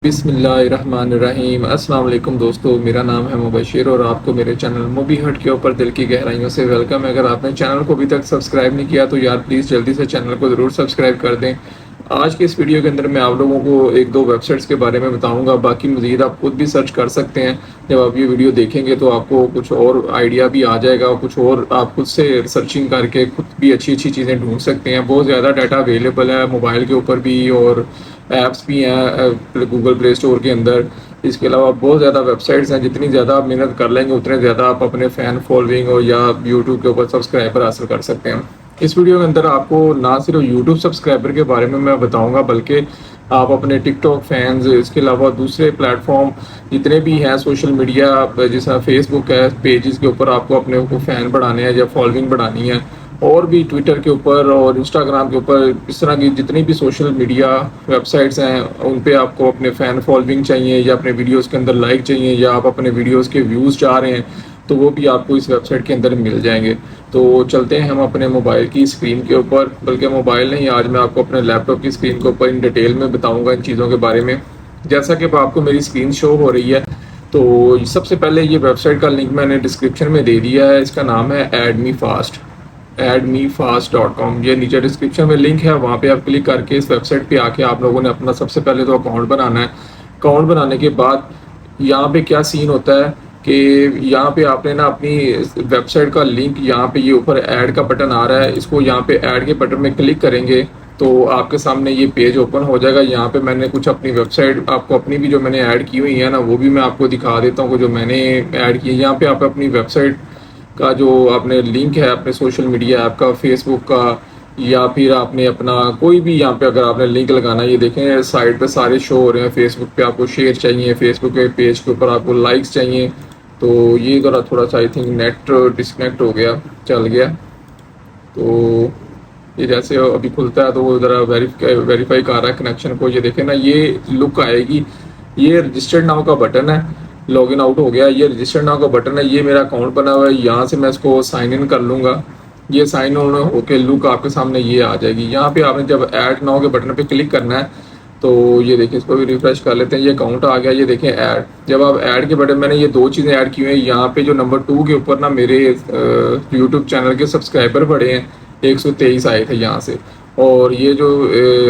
बिस्मिल्लाहिर्रहमानिर्रहीम। अस्सलाम वालेकुम दोस्तों, मेरा नाम है मुबशिर और आपको मेरे चैनल मूवी हट के ऊपर दिल की गहराइयों से वेलकम है। अगर आपने चैनल को अभी तक सब्सक्राइब नहीं किया तो यार प्लीज़ जल्दी से चैनल को ज़रूर सब्सक्राइब कर दें। आज के इस वीडियो के अंदर मैं आप लोगों को एक दो वेबसाइट्स के बारे में बताऊंगा, बाकी मज़ीद आप खुद भी सर्च कर सकते हैं। जब आप ये वीडियो देखेंगे तो आपको कुछ और आइडिया भी आ जाएगा, कुछ और आप खुद से सर्चिंग करके खुद भी अच्छी अच्छी चीज़ें ढूंढ सकते हैं। बहुत ज़्यादा डाटा अवेलेबल है मोबाइल के ऊपर भी और ऐप्स भी हैं गूगल प्ले स्टोर के अंदर। इसके अलावा बहुत ज़्यादा वेबसाइट्स हैं, जितनी ज़्यादा आप मेहनत कर लेंगे उतने ज़्यादा आप अपने फ़ैन फॉलोइंग और या यूट्यूब के ऊपर सब्सक्राइबर हासिल कर सकते हैं। इस वीडियो के अंदर आपको ना सिर्फ यूट्यूब सब्सक्राइबर के बारे में मैं बताऊंगा, बल्कि आप अपने टिकटॉक फैंस, इसके अलावा दूसरे प्लेटफॉर्म जितने भी हैं सोशल मीडिया जैसा फेसबुक है, पेजेस के ऊपर आपको अपने को फ़ैन बढ़ाने हैं या फॉलोइंग बढ़ानी है, और भी ट्विटर के ऊपर और इंस्टाग्राम के ऊपर इस तरह की जितनी भी सोशल मीडिया वेबसाइट्स हैं उन पे आपको अपने फ़ैन फॉलोइंग चाहिए या अपने वीडियोस के अंदर लाइक चाहिए या आप अपने वीडियोस के व्यूज़ चाह रहे हैं तो वो भी आपको इस वेबसाइट के अंदर मिल जाएंगे। तो चलते हैं हम अपने मोबाइल की स्क्रीन के ऊपर, बल्कि मोबाइल नहीं, आज मैं आपको अपने लैपटॉप की स्क्रीन के ऊपर इन डिटेल में बताऊँगा इन चीज़ों के बारे में। जैसा कि अब आपको मेरी स्क्रीन शो हो रही है, तो सबसे पहले ये वेबसाइट का लिंक मैंने डिस्क्रिप्शन में दे दिया है। इसका नाम है admefast.com। ये नीचे डिस्क्रिप्शन में लिंक है, वहाँ पे आप क्लिक करके इस वेबसाइट पे आके आप लोगों ने अपना सबसे पहले तो अकाउंट बनाना है। अकाउंट बनाने के बाद यहाँ पे क्या सीन होता है कि यहाँ पे आपने ना अपनी वेबसाइट का लिंक, यहाँ पे ये ऊपर ऐड का बटन आ रहा है, इसको यहाँ पे ऐड के बटन में क्लिक करेंगे तो आपके सामने ये पेज ओपन हो जाएगा। यहाँ पे मैंने कुछ अपनी वेबसाइट, आपको अपनी भी जो मैंने ऐड की हुई है ना वो भी मैं आपको दिखा देता हूँ जो मैंने ऐड की है। यहाँ पे आप अपनी वेबसाइट का जो आपने लिंक है अपने सोशल मीडिया ऐप का, फेसबुक का, या फिर आपने अपना कोई भी यहाँ पे अगर आपने लिंक लगाना है, ये देखें साइड पे सारे शो हो रहे हैं। फेसबुक पे आपको शेयर चाहिए, फेसबुक के पेज के ऊपर आपको लाइक्स चाहिए, तो ये थोड़ा सा आई थिंक नेट डिस्कनेक्ट हो गया, चल गया। तो ये जैसे अभी खुलता है तो वो ज़रा वेरीफाई कर रहा है कनेक्शन को। ये देखें ना, ये लुक आएगी, ये रजिस्टर्ड नाउ का बटन है, लॉगिन आउट हो गया। ये रजिस्टर्ड नाउ का बटन है, ये मेरा अकाउंट बना हुआ है, यहाँ से मैं इसको साइन इन कर लूँगा। ये साइन इन होके लुक आपके सामने ये आ जाएगी। यहाँ पे आपने जब ऐड नाउ के बटन पे क्लिक करना है तो ये देखिए, इसको भी रिफ्रेश कर लेते हैं, ये अकाउंट आ गया। ये देखें ऐड, जब आप ऐड के बटन, मैंने ये दो चीज़ें ऐड की हुई हैं। यहाँ पे जो नंबर 2 के ऊपर ना मेरे यूट्यूब चैनल के सब्सक्राइबर बढ़े हैं, 123 आए थे यहाँ से। और ये जो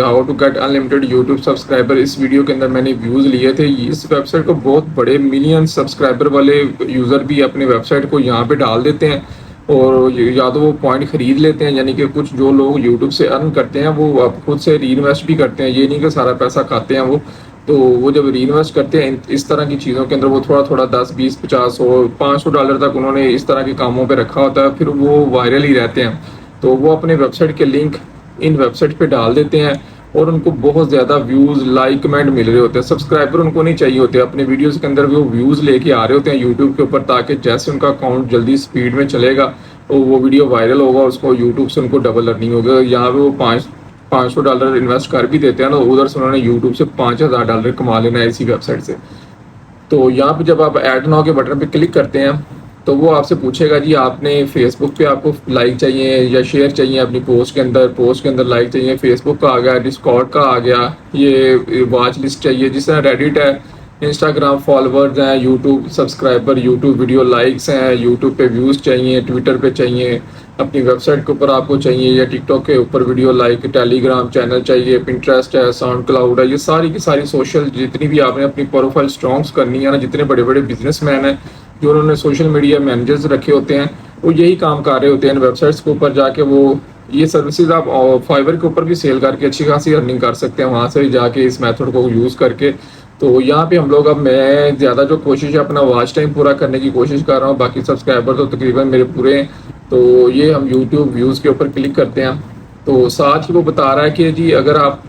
how to get unlimited YouTube subscriber, इस वीडियो के अंदर मैंने व्यूज़ लिए थे। इस वेबसाइट को बहुत बड़े मिलियन सब्सक्राइबर वाले यूज़र भी अपने वेबसाइट को यहाँ पे डाल देते हैं और या तो वो पॉइंट ख़रीद लेते हैं, यानी कि कुछ जो लोग यूट्यूब से अर्न करते हैं वो अब खुद से री इन्वेस्ट भी करते हैं, ये नहीं कि सारा पैसा खाते हैं वो। तो वो जब री इन्वेस्ट करते हैं इस तरह की चीज़ों के अंदर, वो थोड़ा थोड़ा 10, 20, 50 और $500 तक उन्होंने इस तरह के कामों पे रखा होता है, फिर वो वायरल ही रहते हैं। तो वो अपने वेबसाइट के लिंक इन वेबसाइट पे डाल देते हैं और उनको बहुत ज़्यादा व्यूज़, लाइक, कमेंट मिल रहे होते हैं। सब्सक्राइबर उनको नहीं चाहिए होते, अपने वीडियोस के अंदर वो व्यूज़ लेके आ रहे होते हैं यूट्यूब के ऊपर, ताकि जैसे उनका अकाउंट जल्दी स्पीड में चलेगा तो वो वीडियो वायरल होगा, उसको यूट्यूब से उनको डबल अर्निंग होगा। यहाँ पे वो $500 इन्वेस्ट कर भी देते हैं ना, उधर से उन्होंने यूट्यूब से $5000 कमा लेना है इसी वेबसाइट से। तो यहाँ पे जब आप ऐड नाउ के बटन पे क्लिक करते हैं तो वो आपसे पूछेगा जी आपने फेसबुक पे आपको लाइक चाहिए या शेयर चाहिए अपनी पोस्ट के अंदर लाइक चाहिए, फेसबुक का आ गया, डिस्कॉर्ड का आ गया, ये वॉच लिस्ट चाहिए, जिस तरह रेडिट है, इंस्टाग्राम फॉलोअर्स हैं, YouTube subscriber, YouTube video likes हैं, यूट्यूब पे व्यूज़ चाहिए, ट्विटर पे चाहिए, अपनी वेबसाइट के ऊपर आपको चाहिए, या टिकटॉक के ऊपर वीडियो लाइक, टेलीग्राम चैनल चाहिए, पिंटरेस्ट है, साउंड क्लाउड है, ये सारी की सारी सोशल जितनी भी आपने अपनी प्रोफाइल स्ट्रॉन्ग्स करनी है ना, जितने बड़े बड़े बिजनेसमैन हैं जो उन्होंने सोशल मीडिया मैनेजर्स रखे होते हैं वो यही काम कर रहे होते हैं इन वेबसाइट्स के ऊपर जाके। वो ये सर्विसेज आप फाइवर के ऊपर भी सेल करके अच्छी खासी अर्निंग कर सकते हैं वहाँ से जाके इस मेथड को यूज़ करके। तो यहाँ पे हम लोग, अब मैं ज़्यादा जो कोशिश है अपना वॉच टाइम पूरा करने की कोशिश कर रहा हूँ, बाकी सब्सक्राइबर तो तकरीबन मेरे पूरे हैं। तो ये हम यूट्यूब व्यूज़ के ऊपर क्लिक करते हैं तो साथ ही वो बता रहा है कि जी अगर आप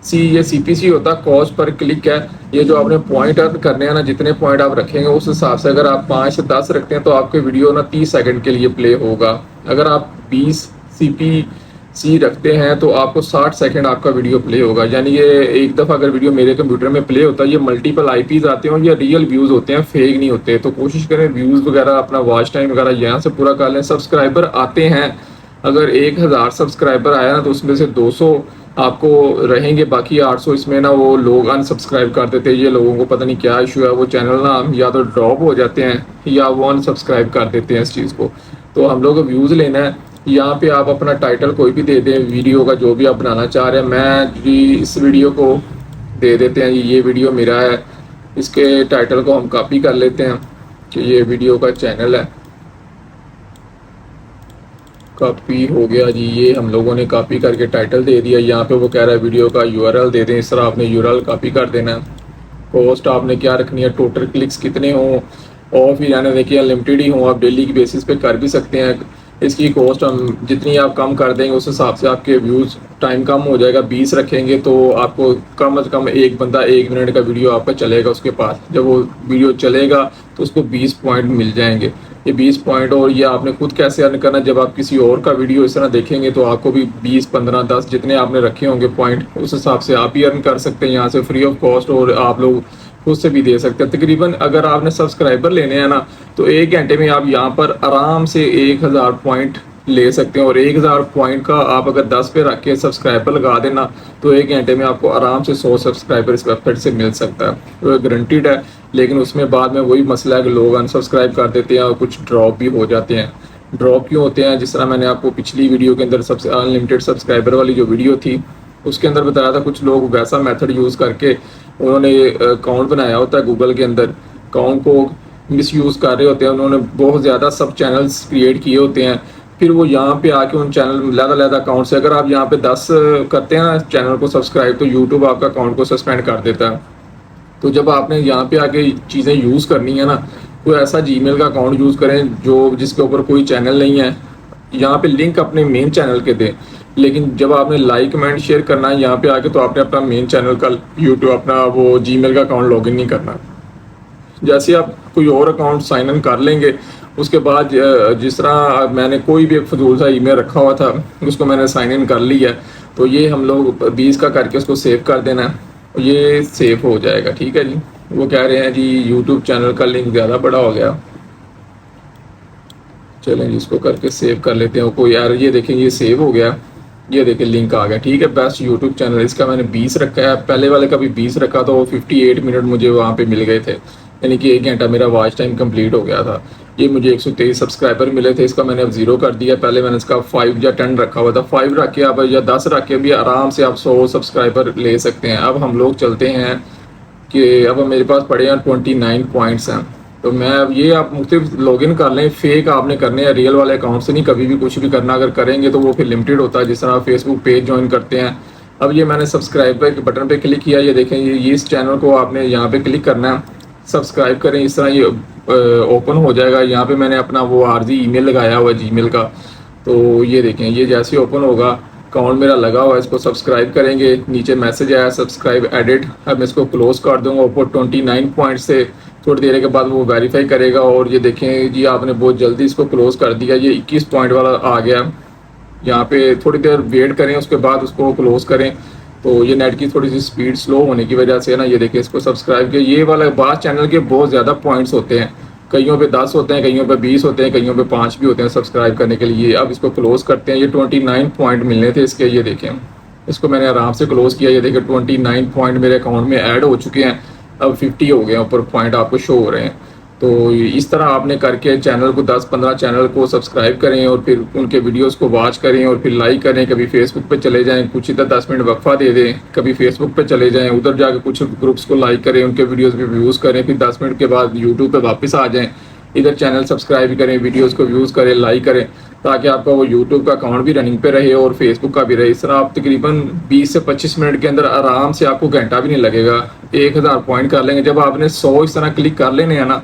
CPC होता है, कॉस्ट पर क्लिक है, ये जो आपने पॉइंट अर्न करने हैं ना, जितने पॉइंट आप रखेंगे उस हिसाब से अगर आप 5 से 10 रखते हैं तो आपके वीडियो ना 30 सेकंड के लिए प्ले होगा। अगर आप 20 CPC रखते हैं तो आपको 60 सेकंड आपका वीडियो प्ले होगा। यानी ये एक दफ़ा अगर वीडियो मेरे कंप्यूटर में प्ले होता है, ये मल्टीपल IPs आते हैं और ये रियल व्यूज़ होते हैं, फेक नहीं होते। तो कोशिश करें व्यूज़ वगैरह, अपना वॉच टाइम वगैरह यहाँ से पूरा कर लें। सब्सक्राइबर आते हैं, अगर 1000 सब्सक्राइबर आया ना तो उसमें से 200 आपको रहेंगे। बाकी 800 इसमें ना वो लोग अनसब्सक्राइब कर देते हैं। ये लोगों को पता नहीं क्या इशू है, वो चैनल ना या तो ड्रॉप हो जाते हैं या वो अनसब्सक्राइब कर देते हैं इस चीज़ को। तो हम लोग को व्यूज़ लेना है। यहाँ पे आप अपना टाइटल कोई भी दे दें वीडियो का, जो भी आप बनाना चाह रहे हैं। मैं जी इस वीडियो को दे देते हैं, ये वीडियो मेरा है। इसके टाइटल को हम कॉपी कर लेते हैं कि ये वीडियो का चैनल है। कॉपी हो गया जी, ये हम लोगों ने कॉपी करके टाइटल दे दिया। यहाँ पे वो कह रहा है वीडियो का यूआरएल दे दें, इस तरह आपने यूआरएल कॉपी कर देना है। पोस्ट आपने क्या रखनी है, टोटल क्लिक्स कितने हों, ऑफ ही यानी देखिए अनलिमिटेड ही हों, आप डेली की बेसिस पे कर भी सकते हैं। इसकी कॉस्ट हम जितनी आप कम कर देंगे उस हिसाब से आपके व्यूज़ टाइम कम हो जाएगा। 20 रखेंगे तो आपको कम से कम एक बंदा 1 मिनट का वीडियो आपका चलेगा उसके पास। जब वो वीडियो चलेगा तो उसको 20 पॉइंट मिल जाएंगे। ये 20 पॉइंट, और ये आपने खुद कैसे अर्न करना, जब आप किसी और का वीडियो इस तरह देखेंगे तो आपको भी 20, 15, 10 जितने आपने रखे होंगे पॉइंट, उस हिसाब से आप ही अर्न कर सकते हैं यहाँ से फ्री ऑफ कॉस्ट। और आप लोग खुद से भी दे सकते हैं। तकरीबन अगर आपने सब्सक्राइबर लेने हैं ना तो 1 घंटे में आप यहाँ पर आराम से 1000 पॉइंट ले सकते हैं। और 1000 पॉइंट का आप अगर 10 पे रख के सब्सक्राइबर लगा देना तो 1 घंटे में आपको आराम से 100 सब्सक्राइबर इस वेबसाइट से मिल सकता है। तो गारंटीड है। लेकिन उसमें बाद में वही मसला है कि लोग अनसब्सक्राइब कर देते हैं और कुछ ड्रॉप भी हो जाते हैं। ड्रॉप क्यों होते हैं, जिस तरह मैंने आपको पिछली वीडियो के अंदर सबसे अनलिमिटेड सब्सक्राइबर वाली जो वीडियो थी उसके अंदर बताया था, कुछ लोग वैसा मेथड यूज़ करके उन्होंने अकाउंट बनाया होता है गूगल के अंदर, अकाउंट को मिसयूज़ कर रहे होते हैं। उन्होंने बहुत ज़्यादा सब चैनल्स क्रिएट किए होते हैं। फिर वो यहाँ पे आके उन चैनल अलग-अलग अकाउंट से अगर आप यहाँ पे 10 करते हैं ना चैनल को सब्सक्राइब, तो यूट्यूब आपका अकाउंट को सस्पेंड कर देता है। तो जब आपने यहाँ पे आके चीज़ें यूज़ करनी है ना, कोई ऐसा जीमेल का अकाउंट यूज़ करें जो जिसके ऊपर कोई चैनल नहीं है। यहाँ पे लिंक अपने मेन चैनल के दें, लेकिन जब आपने लाइक कमेंट शेयर करना है यहाँ पे आके, तो आपने अपना मेन चैनल का यूट्यूब अपना वो जीमेल का अकाउंट लॉगिन नहीं करना। जैसे आप कोई और अकाउंट साइन इन कर लेंगे उसके बाद जिस तरह मैंने कोई भी एक फजूल सा ईमेल रखा हुआ था उसको मैंने साइन इन कर लिया, तो ये हम लोग 20 का करके उसको सेव कर देना है, ये सेव हो जाएगा। ठीक है जी। वो कह रहे हैं जी यूट्यूब चैनल का लिंक ज़्यादा बड़ा हो गया। चलें जी इसको करके सेव कर लेते हैं। कोई यार ये देखें ये सेव हो गया, ये देखें लिंक आ गया। ठीक है, बेस्ट यूट्यूब चैनल, इसका मैंने 20 रखा है। पहले वाले का भी 20 रखा तो 58 मिनट मुझे वहाँ पे मिल गए थे, यानी कि 1 घंटा मेरा वॉच टाइम कंप्लीट हो गया था। ये मुझे 123 सब्सक्राइबर मिले थे, इसका मैंने अब 0 कर दिया। पहले मैंने इसका 5 या 10 रखा हुआ था। 5 रख के आप या 10 रख के भी आराम से आप 100 सब्सक्राइबर ले सकते हैं। अब हम लोग चलते हैं कि अब मेरे पास पड़े हैं 29 पॉइंट्स हैं। तो मैं अब ये आप मुख्तलिफ लॉगिन कर लें, फेक आपने करने हैं, रियल वाले अकाउंट से नहीं कभी भी कुछ भी करना। अगर करेंगे तो वो फिर लिमिटेड होता है, जिस तरह फेसबुक पेज ज्वाइन करते हैं। अब ये मैंने सब्सक्राइब के बटन पे क्लिक किया, ये देखें ये इस चैनल को आपने यहाँ पे क्लिक करना है, सब्सक्राइब करें। इस तरह ये ओपन हो जाएगा। यहाँ पे मैंने अपना वो आरजी ईमेल लगाया हुआ है जीमेल का, तो ये देखें ये जैसे ओपन होगा अकाउंट मेरा लगा हुआ है। इसको सब्सक्राइब करेंगे, नीचे मैसेज आया सब्सक्राइब एडिट। अब मैं इसको क्लोज कर दूंगा। ऊपर 29 पॉइंट से थोड़ी देर के बाद वो वेरीफाई करेगा। और ये देखें जी आपने बहुत जल्दी इसको क्लोज कर दिया, ये 21 पॉइंट वाला आ गया। यहाँ पे थोड़ी देर वेट करें, उसके बाद उसको क्लोज करें। तो ये नेट की थोड़ी सी स्पीड स्लो होने की वजह से ना, ये देखिए इसको सब्सक्राइब किया। ये वाला बास चैनल के बहुत ज़्यादा पॉइंट्स होते हैं, कईयों पे 10 होते हैं, कईयों पे 20 होते हैं, कईयों पे 5 भी होते हैं सब्सक्राइब करने के लिए। अब इसको क्लोज करते हैं। ये 29 पॉइंट मिलने थे इसके, ये देखें इसको मैंने आराम से क्लोज किया। ये देखें 29 पॉइंट मेरे अकाउंट में ऐड हो चुके हैं। अब 50 हो गए हैं, ऊपर पॉइंट आपको शो हो रहे हैं। तो इस तरह आपने करके चैनल को 10-15 चैनल को सब्सक्राइब करें और फिर उनके वीडियोस को वॉच करें और फिर लाइक करें। कभी फेसबुक पे चले जाएं, कुछ इधर 10 मिनट वक्फा दे दें, कभी फेसबुक पे चले जाएं, उधर जाके कुछ ग्रुप्स को लाइक करें, उनके वीडियोस पे व्यूज़ करें, फिर 10 मिनट के बाद यूट्यूब पे वापस आ जाएं, इधर चैनल सब्सक्राइब करें, वीडियोज़ को व्यूज़ करें, लाइक करें, ताकि आपका वो यूट्यूब का अकाउंट भी रनिंग पे रहे और फेसबुक का भी रहे। इस तरह आप तकरीबन 20 से 25 मिनट के अंदर आराम से, आपको घंटा भी नहीं लगेगा, 1000 पॉइंट कर लेंगे। जब आपने 100 इस तरह क्लिक कर लेने हैं ना,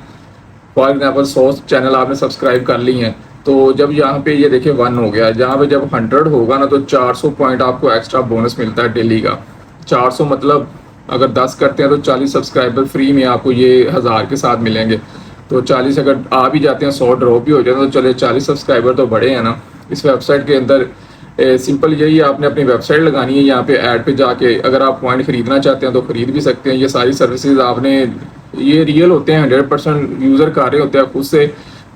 फॉर एग्जाम्पल 100 चैनल आपने सब्सक्राइब कर ली हैं, तो जब यहाँ पे ये देखिए 1 हो गया, जहाँ पे जब 100 होगा ना तो 400 पॉइंट आपको एक्स्ट्रा बोनस मिलता है डेली का। 400 मतलब अगर 10 करते हैं तो 40 सब्सक्राइबर फ्री में आपको ये 1000 के साथ मिलेंगे। तो 40 अगर आ भी जाते हैं, 100 ड्रॉप भी हो जाते हैं, तो चले 40 सब्सक्राइबर तो बड़े हैं ना। इस वेबसाइट के अंदर सिंपल यही आपने अपनी वेबसाइट लगानी है, यहाँ पे ऐड पे जाके अगर आप पॉइंट खरीदना चाहते हैं तो खरीद भी सकते हैं। ये सारी सर्विसेज आपने, ये रियल होते हैं, 100% यूज़र कर रहे होते हैं खुद से।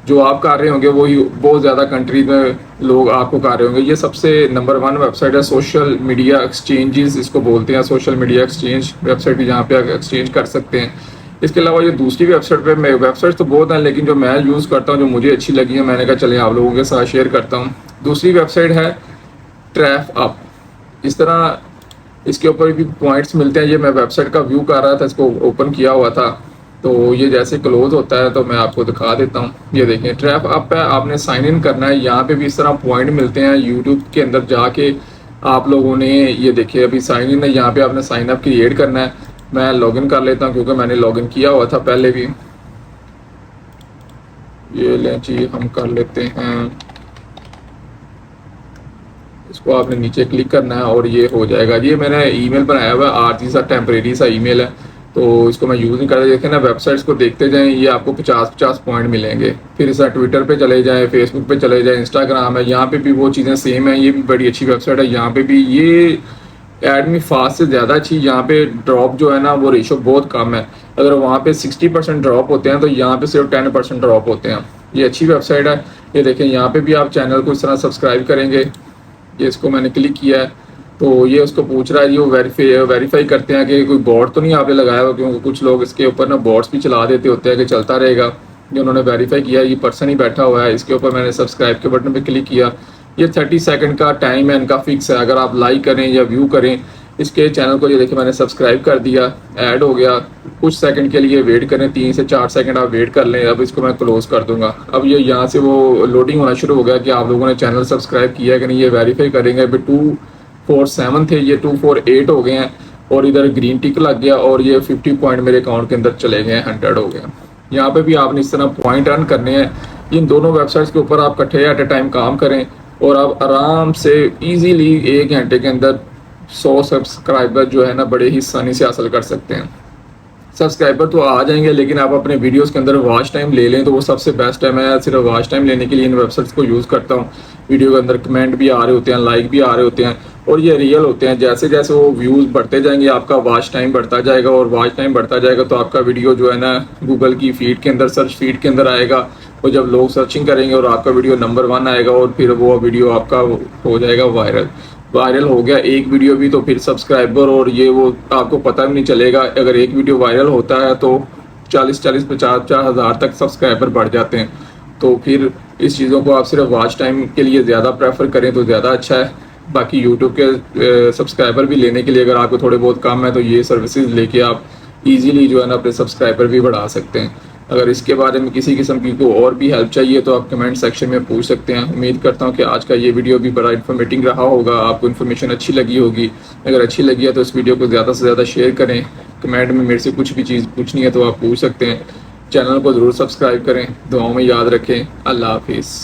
जो आप कर रहे होंगे वही बहुत ज़्यादा कंट्रीज में लोग आपको कर रहे होंगे। ये सबसे नंबर 1 वेबसाइट है, सोशल मीडिया एक्सचेंजेस इसको बोलते हैं, सोशल मीडिया एक्सचेंज वेबसाइट भी जहाँ पे आप एक्सचेंज कर सकते हैं। इसके अलावा ये दूसरी वेबसाइट पे मैं वेबसाइट तो बहुत हैं, लेकिन जो मैं यूज़ करता हूँ, जो मुझे अच्छी लगी है, मैंने कहा चले आप लोगों के साथ शेयर करता हूँ। दूसरी वेबसाइट है ट्रैफ अप। इस तरह इसके ऊपर भी पॉइंट्स मिलते हैं। ये मैं वेबसाइट का व्यू कर रहा था, इसको ओपन किया हुआ था, तो ये जैसे क्लोज होता है तो मैं आपको दिखा देता हूँ। ये देखें ट्रैप अप है, आपने साइन इन करना है। यहाँ पे भी इस तरह पॉइंट मिलते हैं। यूट्यूब के अंदर जाके आप लोगों ने ये देखिए अभी साइन इन है, यहाँ पे आपने साइन अप क्रिएट करना है। मैं लॉगिन कर लेता हूँ क्योंकि मैंने लॉगिन किया हुआ था पहले भी। ये लें जी, हम कर लेते हैं। इसको आपने नीचे क्लिक करना है और ये हो जाएगा। ये मैंने ईमेल बनाया हुआ है, आरजी सा टेम्परेरी सा ईमेल है, तो इसको मैं यूज़ नहीं करता। देखें ना, वेबसाइट्स को देखते जाएं, ये आपको 50-50 पॉइंट मिलेंगे। फिर इस ट्विटर पे चले जाएं, फेसबुक पे चले जाएं, इंस्टाग्राम है, यहाँ पे भी वो चीज़ें सेम है। ये भी बड़ी अच्छी वेबसाइट है। यहाँ पे भी ये एडमी फास्ट से ज़्यादा अच्छी। यहाँ पे ड्रॉप जो है ना वो रेशो बहुत कम है। अगर वहाँ पे 60% ड्रॉप होते हैं तो यहाँ पे सिर्फ 10% ड्रॉप होते हैं। ये अच्छी वेबसाइट है। ये देखें, यहाँ पे भी आप चैनल को इस तरह सब्सक्राइब करेंगे। ये इसको मैंने क्लिक किया है तो ये उसको पूछ रहा है, ये वो वेरीफाई करते हैं कि कोई बॉट तो नहीं आपने लगाया हुआ, क्योंकि कुछ लोग इसके ऊपर ना बॉट्स भी चला देते होते हैं कि चलता रहेगा। ये उन्होंने वेरीफाई किया, ये पर्सन ही बैठा हुआ है। इसके ऊपर मैंने सब्सक्राइब के बटन पे क्लिक किया। ये 30 सेकंड का टाइम है इनका फिक्स है। अगर आप लाइक करें या व्यू करें इसके चैनल को, ये देखिए मैंने सब्सक्राइब कर दिया, ऐड हो गया। कुछ सेकंड के लिए वेट करें, 3 से 4 सेकंड आप वेट कर लें। अब इसको मैं क्लोज कर दूंगा। अब ये यहाँ से वो लोडिंग होना शुरू हो गया कि आप लोगों ने चैनल सब्सक्राइब किया है कि नहीं, ये वेरीफाई करेंगे। अभी 247 थे, ये 248 हो गए हैं और इधर ग्रीन टिक लग गया और ये 50 पॉइंट मेरे अकाउंट के अंदर चले गए हैं, 100 हो गए। यहाँ पे भी आपने इस तरह पॉइंट अर्न करने हैं। इन दोनों वेबसाइट्स के ऊपर आप इकट्ठे एट ए टाइम काम करें और आप आराम से ईजीली 1 घंटे के अंदर 100 सब्सक्राइबर जो है ना बड़े ही आसानी से हासिल कर सकते हैं। सब्सक्राइबर तो आ जाएंगे, लेकिन आप अपने वीडियोस के अंदर वॉच टाइम ले लें तो वो सबसे बेस्ट है। मैं सिर्फ वॉच टाइम लेने के लिए इन वेबसाइट्स को यूज़ करता हूँ। वीडियो के अंदर कमेंट भी आ रहे होते हैं, लाइक भी आ रहे होते हैं और ये रियल होते हैं। जैसे जैसे वो व्यूज़ बढ़ते जाएंगे आपका वॉच टाइम बढ़ता जाएगा और वॉच टाइम बढ़ता जाएगा तो आपका वीडियो जो है ना गूगल की फीड के अंदर, सर्च फीड के अंदर आएगा। और जब लोग सर्चिंग करेंगे और आपका वीडियो नंबर 1 आएगा और फिर वो वीडियो आपका हो जाएगा वायरल हो गया एक वीडियो भी, तो फिर सब्सक्राइबर और ये वो आपको पता भी नहीं चलेगा। अगर एक वीडियो वायरल होता है तो 40-40, 50-50 हज़ार तक सब्सक्राइबर बढ़ जाते हैं। तो फिर इस चीज़ों को आप सिर्फ वॉच टाइम के लिए ज़्यादा प्रेफर करें तो ज़्यादा अच्छा है। बाकी यूट्यूब के सब्सक्राइबर भी लेने के लिए अगर आपको थोड़े बहुत कम है तो ये सर्विसेज लेके आप इजीली जो है ना अपने सब्सक्राइबर भी बढ़ा सकते हैं। अगर इसके बारे में किसी किस्म की को और भी हेल्प चाहिए तो आप कमेंट सेक्शन में पूछ सकते हैं। उम्मीद करता हूं कि आज का ये वीडियो भी बड़ा इन्फॉर्मेटिव रहा होगा, आपको इन्फॉर्मेशन अच्छी लगी होगी। अगर अच्छी लगी है तो इस वीडियो को ज़्यादा से ज़्यादा शेयर करें। कमेंट में मेरे से कुछ भी चीज़ पूछनी है तो आप पूछ सकते हैं। चैनल को ज़रूर सब्सक्राइब करें। दुआओं में याद रखें। अल्लाह हाफिज़।